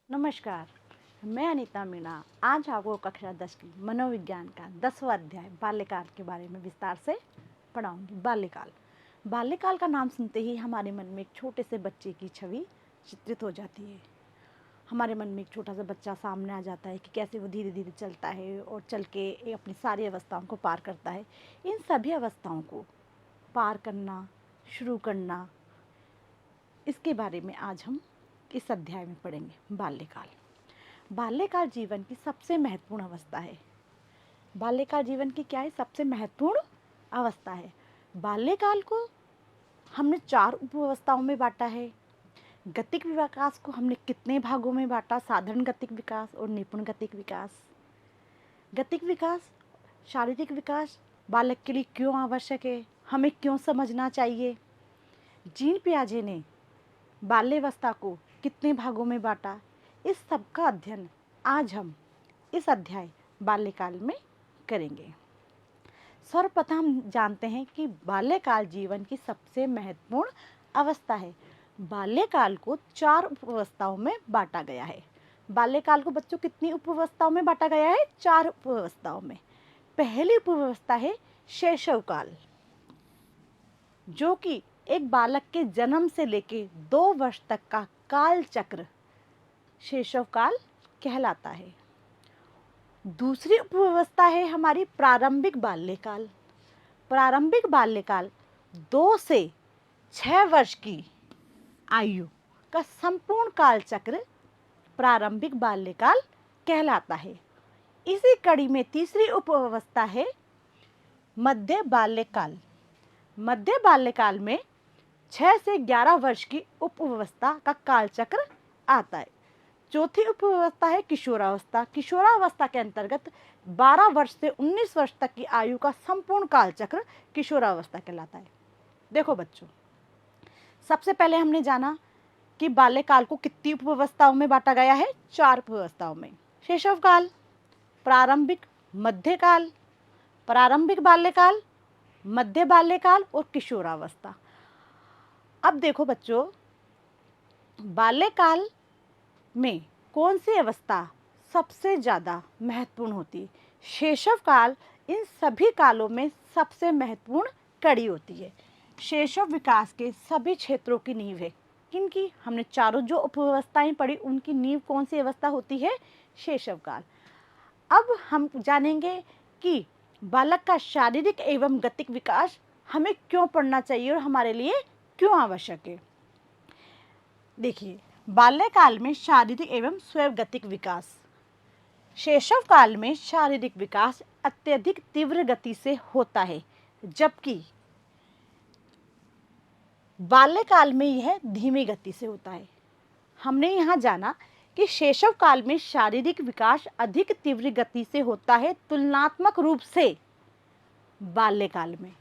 नमस्कार, मैं अनीता मीणा आज आपको कक्षा 10 की मनोविज्ञान का 10वां अध्याय बाल्यकाल के बारे में विस्तार से पढ़ाऊंगी। बाल्यकाल का नाम सुनते ही हमारे मन में एक छोटे से बच्चे की छवि चित्रित हो जाती है। हमारे मन में एक छोटा सा बच्चा सामने आ जाता है कि कैसे वो धीरे धीरे चलता है और चल के अपनी सारी अवस्थाओं को पार करता है। इन सभी अवस्थाओं को पार करना, शुरू करना, इसके बारे में आज हम इस अध्याय में पढ़ेंगे। बाल्यकाल जीवन की सबसे महत्वपूर्ण अवस्था है। बाल्यकाल जीवन की क्या है? सबसे महत्वपूर्ण अवस्था है। बाल्यकाल को हमने 4 उप अवस्थाओं में बांटा है। गतिक विकास को हमने कितने भागों में बांटा? साधारण गतिक विकास और निपुण गतिक विकास। गतिक विकास, शारीरिक विकास बालक के लिए क्यों आवश्यक है, हमें क्यों समझना चाहिए। जीन पियाजे ने बाल्यावस्था को कितने भागों में बांटा, इस सब का अध्ययन आज हम इस अध्याय बाल्यकाल में करेंगे। सर्वप्रथम हम जानते हैं कि बाल्यकाल जीवन की सबसे महत्वपूर्ण अवस्था है। बाल्यकाल को 4 उपावस्थाओं में बांटा गया है। बाल्यकाल को बच्चों कितनी उपावस्थाओं में बांटा गया है? 4 उपावस्थाओं में। पहली उपावस्था है शैशवकाल, जो कि एक बालक के जन्म से लेके 2 वर्ष तक का काल चक्र शैशवकाल कहलाता है। दूसरी उपव्यवस्था है हमारी प्रारंभिक बाल्यकाल। प्रारंभिक बाल्यकाल 2 से 6 वर्ष की आयु का संपूर्ण काल चक्र प्रारंभिक बाल्यकाल कहलाता है। इसी कड़ी में तीसरी उपव्यवस्था है मध्य बाल्यकाल। मध्य बाल्यकाल में 6 से 11 वर्ष की उपव्यवस्था का काल चक्र आता है। चौथी उपव्यवस्था है किशोरावस्था। किशोरावस्था के अंतर्गत 12 वर्ष से 19 वर्ष तक की आयु का संपूर्ण काल चक्र किशोरावस्था कहलाता है। देखो बच्चों, सबसे पहले हमने जाना कि बाल्यकाल को कितनी उपव्यवस्थाओं में बांटा गया है? 4 उपव्यवस्थाओं में। शैशवकाल, प्रारंभिक मध्यकाल, प्रारंभिक बाल्यकाल, मध्य बाल्यकाल और किशोरावस्था। अब देखो बच्चों, बाल्यकाल में कौन सी अवस्था सबसे ज़्यादा महत्वपूर्ण होती है? शैशवकाल इन सभी कालों में सबसे महत्वपूर्ण कड़ी होती है। शैशव विकास के सभी क्षेत्रों की नींव है। किनकी? हमने चारों जो उपव्यवस्थाएं पढ़ी, उनकी नींव कौन सी अवस्था होती है? शैशवकाल। अब हम जानेंगे कि बालक का शारीरिक एवं गतिक विकास हमें क्यों पढ़ना चाहिए और हमारे लिए क्यों आवश्यक है। देखिए, बाल्यकाल में शारीरिक एवं स्वैगतिक विकास। शैशव काल में शारीरिक विकास अत्यधिक तीव्र गति से होता है, जबकि बाल्यकाल में यह धीमी गति से होता है। हमने यहाँ जाना कि शैशव काल में शारीरिक विकास अधिक तीव्र गति से होता है तुलनात्मक रूप से बाल्यकाल में।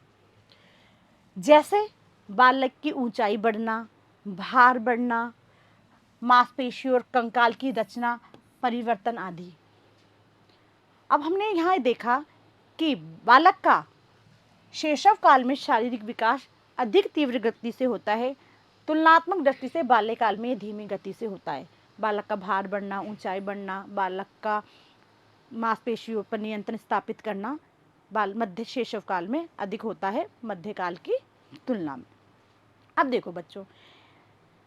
जैसे बालक की ऊंचाई बढ़ना, भार बढ़ना, मांसपेशी और कंकाल की रचना परिवर्तन आदि। अब हमने यहाँ देखा कि बालक का शैशव काल में शारीरिक विकास अधिक तीव्र गति से होता है, तुलनात्मक दृष्टि से बाल्यकाल में धीमी गति से होता है। बालक का भार बढ़ना, ऊंचाई बढ़ना, बालक का मांसपेशियों पर नियंत्रण स्थापित करना मध्य शैशव काल में अधिक होता है मध्यकाल की तुलना में। अब देखो बच्चों,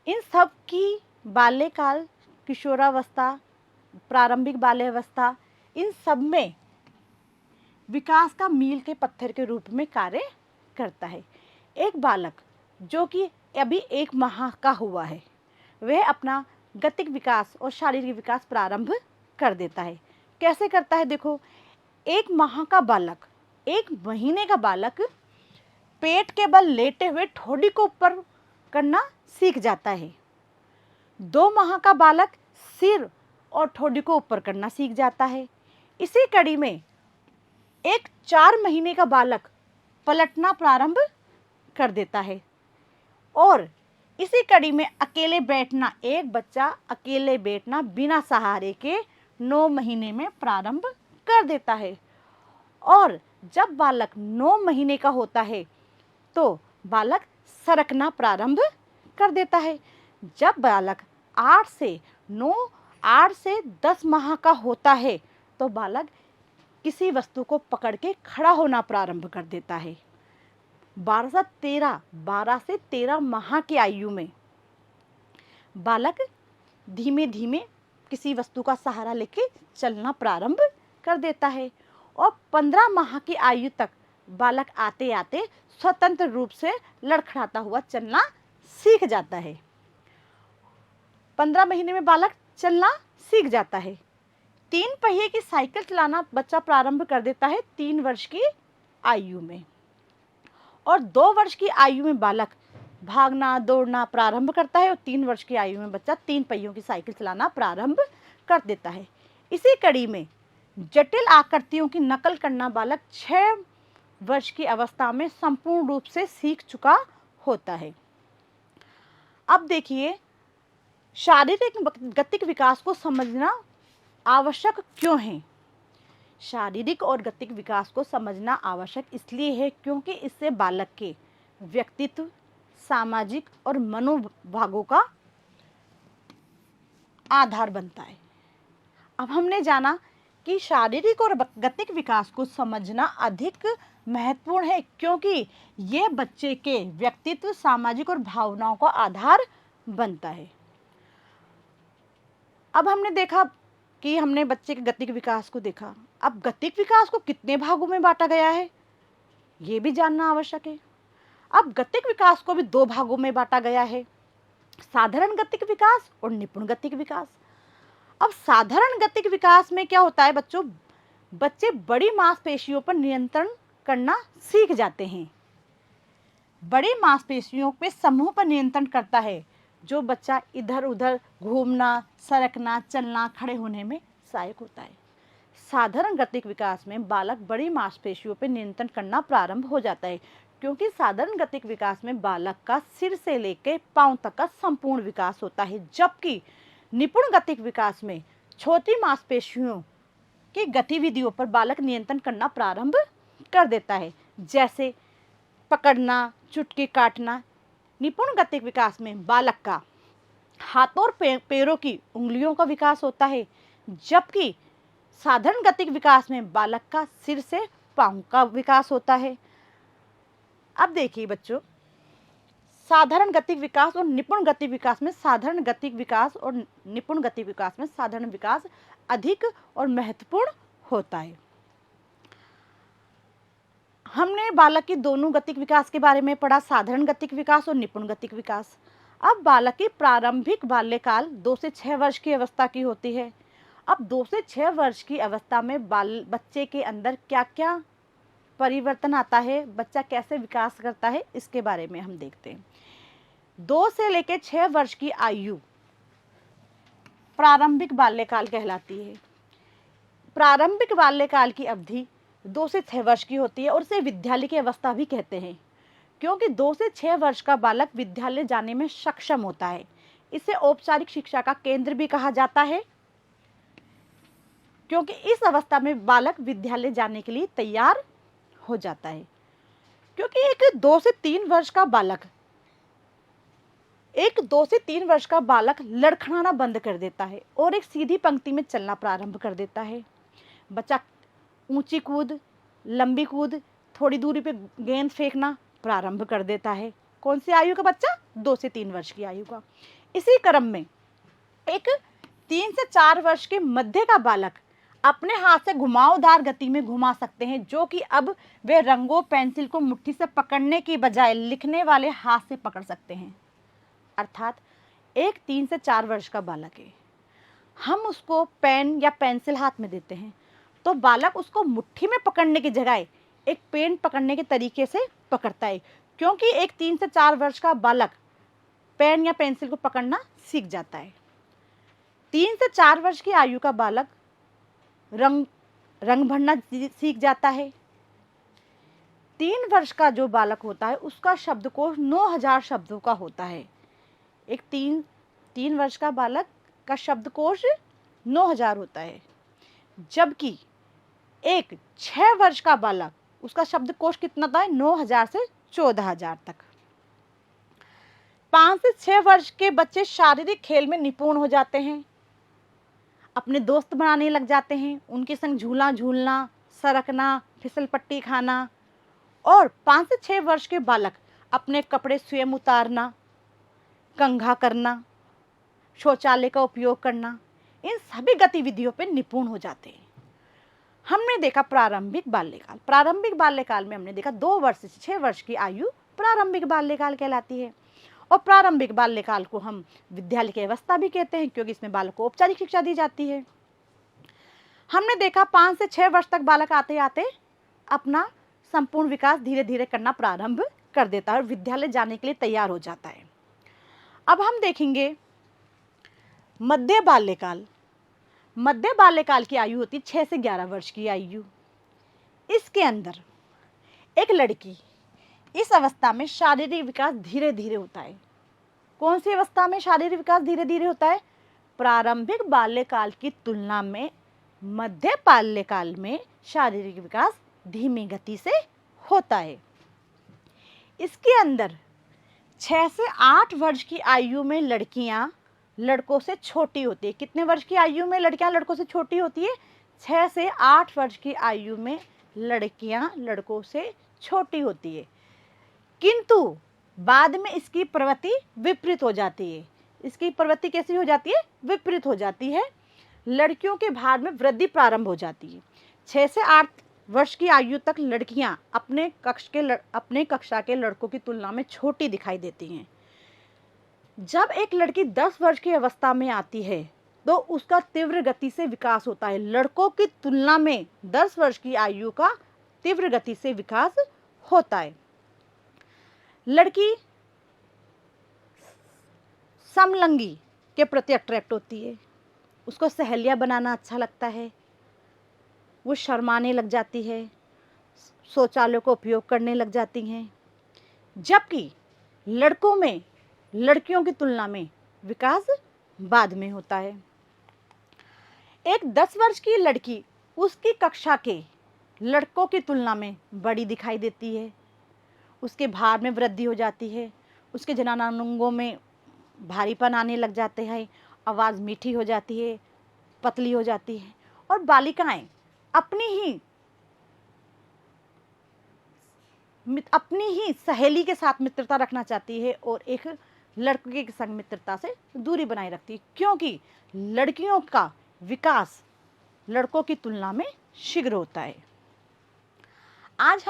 इन सब की बाल्यकाल, किशोरावस्था, प्रारंभिक बाल्यावस्था, इन सब में विकास का मील के पत्थर के रूप में कार्य करता है। एक बालक जो कि अभी 1 माह का हुआ है, वह अपना गतिक विकास और शारीरिक विकास प्रारंभ कर देता है। कैसे करता है? देखो, 1 माह का बालक, 1 महीने का बालक पेट के बल लेटे हुए ठोड़ी को ऊपर करना सीख जाता है। 2 माह का बालक सिर और ठोड़ी को ऊपर करना सीख जाता है। इसी कड़ी में एक 4 महीने का बालक पलटना प्रारंभ कर देता है और इसी कड़ी में अकेले बैठना, एक बच्चा अकेले बैठना बिना सहारे के 9 महीने में प्रारंभ कर देता है। और जब बालक 9 महीने का होता है तो बालक सरकना प्रारंभ कर देता है। जब बालक 8 से 9 8 से 10 माह का होता है तो बालक किसी वस्तु को पकड़ के खड़ा होना प्रारंभ कर देता है। 12 से 13 माह की आयु में बालक धीमे धीमे किसी वस्तु का सहारा लेके चलना प्रारंभ कर देता है और 15 माह की आयु तक बालक आते आते स्वतंत्र रूप से लड़खड़ाता हुआ चलना सीख जाता है। 15 महीने में बालक चलना सीख जाता है। 3 पहिए की साइकिल चलाना बच्चा प्रारंभ कर देता है 3 वर्ष की आयु में और 2 वर्ष की आयु में बालक भागना दौड़ना प्रारंभ करता है और 3 वर्ष की आयु में बच्चा 3 पहियों की साइकिल चलाना प्रारंभ कर देता है। इसी कड़ी में जटिल आकृतियों की नकल करना बालक 6 वर्ष की अवस्था में संपूर्ण रूप से सीख चुका होता है। अब देखिए, शारीरिक गतिक विकास को समझना आवश्यक क्यों है? शारीरिक और गतिक विकास को समझना आवश्यक इसलिए है क्योंकि इससे बालक के व्यक्तित्व, सामाजिक और मनोभागों का आधार बनता है। अब हमने जाना कि शारीरिक और गतिक विकास को समझना अधिक महत्वपूर्ण है क्योंकि ये बच्चे के व्यक्तित्व, सामाजिक और भावनाओं का आधार बनता है। अब हमने देखा कि हमने बच्चे के गतिक विकास को देखा। अब गतिक विकास को कितने भागों में बांटा गया है ये भी जानना आवश्यक है। अब गतिक विकास को भी 2 भागों में बांटा गया है, साधारण गतिक विकास और निपुण गतिक विकास। अब साधारण गतिक विकास में क्या होता है बच्चों, बच्चे बड़ी मांसपेशियों पर नियंत्रण करना सीख जाते हैं। बड़ी मांसपेशियों पे समूह पर नियंत्रण करता है जो बच्चा इधर उधर घूमना, सरकना, चलना, खड़े होने में सहायक होता है। साधारण गतिक विकास में बालक बड़ी मांसपेशियों पर नियंत्रण करना प्रारंभ हो जाता है क्योंकि साधारण गतिक विकास में बालक का सिर से लेकर पांव तक का संपूर्ण विकास होता है, जबकि निपुण गतिक विकास में छोटी मांसपेशियों की गतिविधियों पर बालक नियंत्रण करना प्रारंभ कर देता है, जैसे पकड़ना, चुटकी काटना। निपुण गतिक विकास में बालक का हाथों और पैरों की उंगलियों का विकास होता है, जबकि साधारण गतिक विकास में बालक का सिर से पांव का विकास होता है। अब देखिए बच्चों, साधारण गतिक विकास और निपुण गतिक विकास में साधारण गतिक विकास और निपुण गतिक विकास में साधारण विकास अधिक और महत्वपूर्ण होता है। हमने बालक की दोनों गतिक विकास के बारे में पढ़ा, साधारण गतिक विकास और निपुण गतिक विकास। अब बालक की प्रारंभिक बाल्यकाल 2 से 6 वर्ष की अवस्था की होती है। अब 2 से 6 वर्ष की अवस्था में बच्चे के अंदर क्या क्या परिवर्तन आता है, बच्चा कैसे विकास करता है, इसके बारे में हम देखते हैं। 2 से लेकर 6 वर्ष की आयु प्रारंभिक बाल्यकाल कहलाती है। प्रारंभिक बाल्यकाल की अवधि 2 से 6 वर्ष की होती है और इसे विद्यालय की अवस्था भी कहते हैं क्योंकि 2 से 6 वर्ष का बालक विद्यालय जाने में सक्षम होता है। इसे औपचारिक शिक्षा का केंद्र भी कहा जाता है क्योंकि इस अवस्था में बालक विद्यालय जाने के लिए तैयार हो जाता है। क्योंकि एक 2 से 3 वर्ष का बालक लड़खड़ाना बंद कर देता है और एक सीधी पंक्ति में चलना प्रारंभ कर देता है। बच्चा ऊंची कूद, लंबी कूद, थोड़ी दूरी पे गेंद फेंकना प्रारंभ कर देता है। कौन सी आयु का बच्चा? 2 से 3 वर्ष की आयु का। इसी क्रम में एक 3 से 4 वर्ष के मध्य का बालक अपने हाथ से घुमावदार गति में घुमा सकते हैं, जो कि अब वे रंगों, पेंसिल को मुट्ठी से पकड़ने की बजाय लिखने वाले हाथ से पकड़ सकते हैं। अर्थात एक 3 से 4 वर्ष का बालक है, हम उसको पेन या पेंसिल हाथ में देते हैं तो बालक उसको मुट्ठी में पकड़ने की जगह एक पेन पकड़ने के तरीके से पकड़ता है, क्योंकि एक 3 से 4 वर्ष का बालक पेन या पेंसिल को पकड़ना सीख जाता है। 3 से 4 वर्ष की आयु का बालक रंग भरना सीख जाता है। 3 वर्ष का जो बालक होता है उसका शब्दकोश 9000 शब्दों का होता है। एक 3 वर्ष का बालक का शब्दकोश 9000 होता है, जबकि एक 6 वर्ष का बालक, उसका शब्दकोश कितना था? 9000 से 14000 तक। 5 से 6 वर्ष के बच्चे शारीरिक खेल में निपुण हो जाते हैं। अपने दोस्त बनाने लग जाते हैं, उनके संग झूला झूलना, सरकना, फिसल पट्टी खाना। और 5 से 6 वर्ष के बालक अपने कपड़े स्वयं उतारना, कंघा करना, शौचालय का उपयोग करना, इन सभी गतिविधियों पर निपुण हो जाते हैं। हमने देखा प्रारंभिक बाल्यकाल। प्रारंभिक बाल्यकाल में हमने देखा 2 वर्ष से 6 वर्ष की आयु प्रारंभिक बाल्यकाल कहलाती है। और प्रारंभिक बाल्यकाल को हम विद्यालय की अवस्था भी कहते हैं, क्योंकि इसमें बालक को औपचारिक शिक्षा दी जाती है। हमने देखा 5 से 6 वर्ष तक बालक आते आते अपना संपूर्ण विकास धीरे धीरे करना प्रारंभ कर देता है और विद्यालय जाने के लिए तैयार हो जाता है। अब हम देखेंगे मध्य बाल्यकाल। मध्य बाल्यकाल की आयु होती है 6 से 11 वर्ष की आयु। इसके अंदर एक लड़की इस अवस्था में शारीरिक विकास धीरे धीरे होता है। कौन सी अवस्था में शारीरिक विकास धीरे धीरे होता है? प्रारंभिक बाल्यकाल की तुलना में मध्य बाल्यकाल में शारीरिक विकास धीमी गति से होता है। इसके अंदर 6 से 8 वर्ष की आयु में लड़कियां लड़कों से छोटी होती है। कितने वर्ष की आयु में लड़कियां लड़कों से छोटी होती है? 6 से 8 वर्ष की आयु में लड़कियां लड़कों से छोटी होती है। किंतु बाद में इसकी प्रवृत्ति विपरीत हो जाती है। इसकी प्रवृत्ति कैसी हो जाती है? विपरीत हो जाती है। लड़कियों के भार में वृद्धि प्रारंभ हो जाती है। 6 से 8 वर्ष की आयु तक लड़कियां अपने कक्षा के लड़कों की तुलना में छोटी दिखाई देती हैं। जब एक लड़की 10 वर्ष की अवस्था में आती है तो उसका तीव्र गति से विकास होता है। लड़कों की तुलना में 10 वर्ष की आयु का तीव्र गति से विकास होता है। लड़की समलिंगी के प्रति अट्रैक्ट होती है, उसको सहेलियां बनाना अच्छा लगता है, वो शर्माने लग जाती है, शौचालय का उपयोग करने लग जाती हैं। जबकि लड़कों में लड़कियों की तुलना में विकास बाद में होता है। एक 10 वर्ष की लड़की उसकी कक्षा के लड़कों की तुलना में बड़ी दिखाई देती है, उसके भार में वृद्धि हो जाती है, उसके जननांगों में भारीपन आने लग जाते हैं, आवाज़ मीठी हो जाती है, पतली हो जाती है। और बालिकाएं अपनी ही सहेली के साथ मित्रता रखना चाहती है और एक लड़के के संग मित्रता से दूरी बनाए रखती है, क्योंकि लड़कियों का विकास लड़कों की तुलना में शीघ्र होता है। आज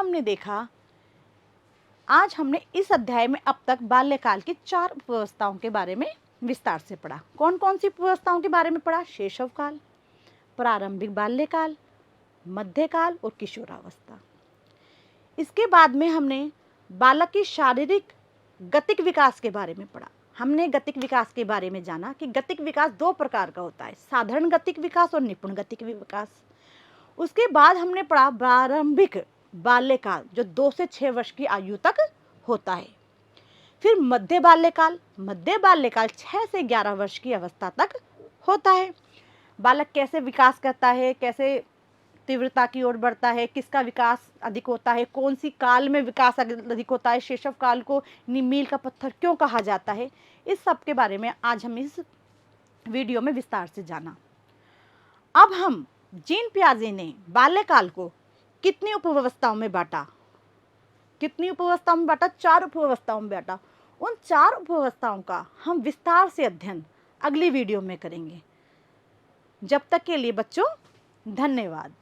हमने इस अध्याय में अब तक बाल्यकाल की 4 उपअवस्थाओं के बारे में विस्तार से पढ़ा। कौन कौन सी उपअवस्थाओं के बारे में पढ़ा? शैशवकाल, प्रारंभिक बाल्यकाल, मध्यकाल और किशोरावस्था। इसके बाद में हमने बालक की शारीरिक गतिक विकास के बारे में पढ़ा। हमने गतिक विकास के बारे में जाना कि गतिक विकास 2 प्रकार का होता है, साधारण गतिक विकास और निपुण गतिक विकास। उसके बाद हमने पढ़ा प्रारंभिक बाल्यकाल, जो 2 से 6 वर्ष की आयु तक होता है। फिर मध्य बाल्यकाल 6 से 11 वर्ष की अवस्था तक होता है। बालक कैसे विकास करता है, कैसे तीव्रता की ओर बढ़ता है, किसका विकास अधिक होता है, कौन सी काल में विकास अधिक होता है, शैशव काल को मील का पत्थर क्यों कहा जाता है, इस सब के बारे में आज हम इस वीडियो में विस्तार से जाना। अब हम जीन पियाजे ने बाल्यकाल को कितनी उपअवस्थाओं में बांटा? 4 उपअवस्थाओं में बांटा। उन 4 उपअवस्थाओं का हम विस्तार से अध्ययन अगली वीडियो में करेंगे। जब तक के लिए बच्चों, धन्यवाद।